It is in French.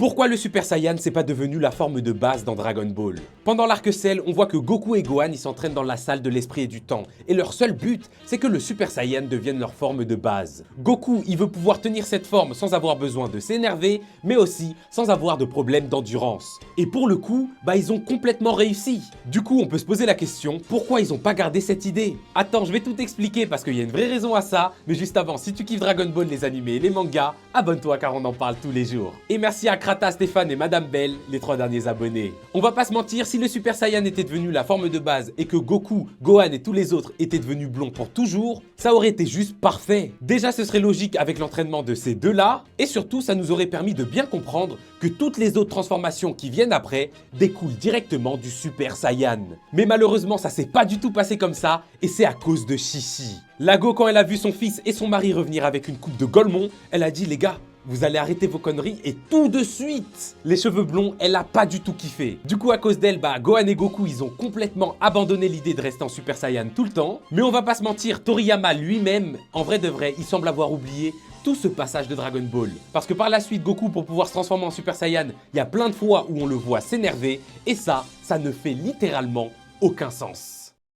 Pourquoi le Super Saiyan c'est pas devenu la forme de base dans Dragon Ball? Pendant l'arc Cell, on voit que Goku et Gohan ils s'entraînent dans la salle de l'esprit et du temps, et leur seul but c'est que le Super Saiyan devienne leur forme de base. Goku il veut pouvoir tenir cette forme sans avoir besoin de s'énerver, mais aussi sans avoir de problème d'endurance. Et pour le coup, ils ont complètement réussi. Du coup on peut se poser la question, pourquoi ils ont pas gardé cette idée? Attends, je vais tout expliquer parce qu'il y a une vraie raison à ça, mais juste avant, si tu kiffes Dragon Ball, les animés et les mangas, abonne-toi car on en parle tous les jours. Et merci à Krata, Stéphane et Madame Belle, les 3 derniers abonnés. On va pas se mentir, si le Super Saiyan était devenu la forme de base et que Goku, Gohan et tous les autres étaient devenus blonds pour toujours, ça aurait été juste parfait. Déjà ce serait logique avec l'entraînement de ces deux-là, et surtout ça nous aurait permis de bien comprendre que toutes les autres transformations qui viennent après découlent directement du Super Saiyan. Mais malheureusement ça s'est pas du tout passé comme ça, et c'est à cause de Chi-Chi. Lago, quand elle a vu son fils et son mari revenir avec une coupe de Golemon, elle a dit les gars, vous allez arrêter vos conneries et tout de suite. Les cheveux blonds, elle a pas du tout kiffé. Du coup à cause d'elle, Gohan et Goku ils ont complètement abandonné l'idée de rester en Super Saiyan tout le temps. Mais on va pas se mentir, Toriyama lui-même, en vrai de vrai, il semble avoir oublié tout ce passage de Dragon Ball. Parce que par la suite, Goku, pour pouvoir se transformer en Super Saiyan, il y a plein de fois où on le voit s'énerver, et ça ne fait littéralement aucun sens.